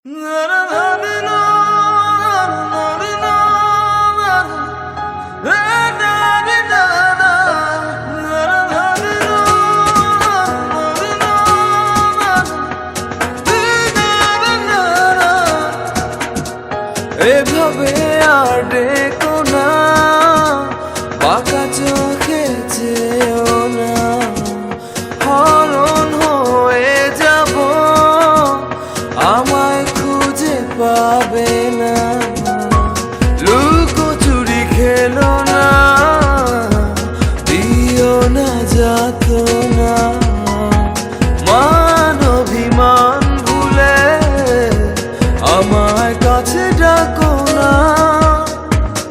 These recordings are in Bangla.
এভাবে আর ডেকো না, বাঁকা চোখে চেয়েও না, হরণ হয়ে যাব, আমায় খুঁজে পাবে না। লুকোচুরি খেলো না, দিও না যাতনা, মান অভিমান ভুলে আমায় কাছে ডাকো না।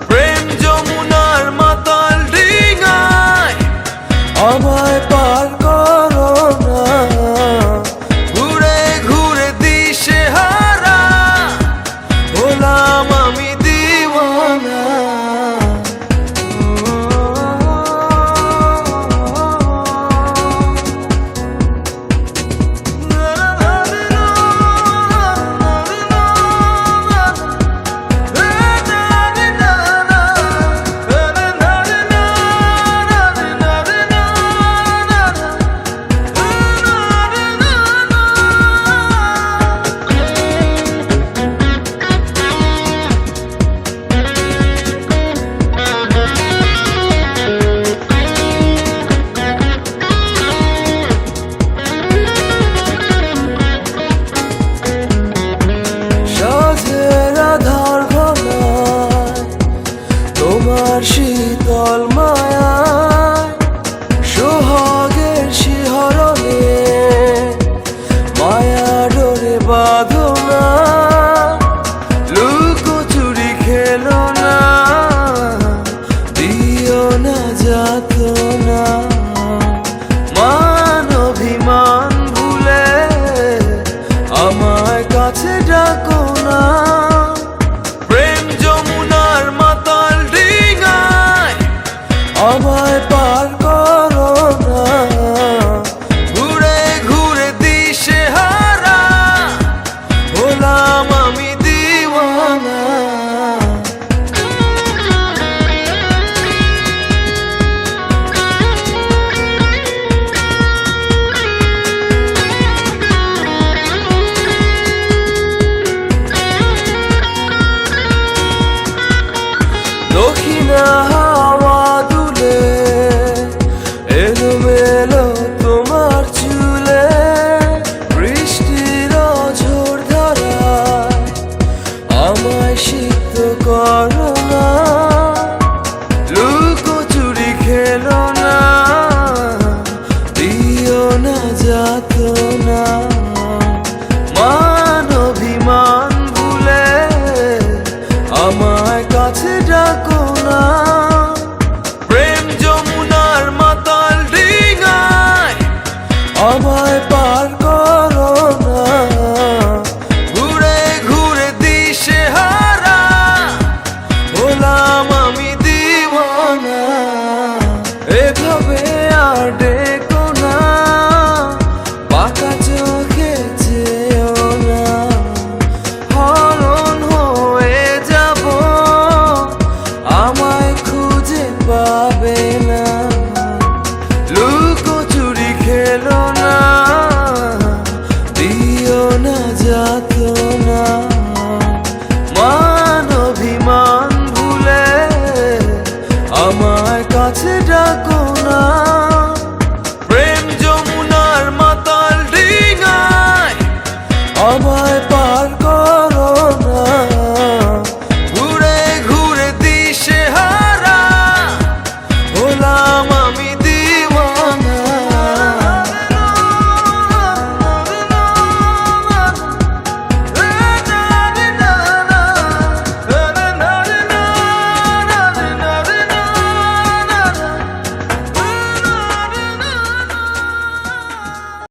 প্রেম যমুনার মাতাল ডিঙায় আমায় পার করো না, ঘুরে ঘুরে দিশে হারা হলাম আমি দিওয়ানা। তোমার শীতল মায়ায় সোহাগের শিহরণে মায়া ডোরে বাঁধো না, লুকোচুরি খেলো না, দিও না যাতনা, মান অভিমান ভুলে আমায় কাছে ডাকো না। আমায় পার করো না, ঘুরে ঘুরে দিশে হারা হলাম আমি দিওয়ানা। দক্ষিণা হাওয়া এলোমেলো তোমার চুলে বৃষ্টির ঝড় ধারা আমায় সিক্ত করো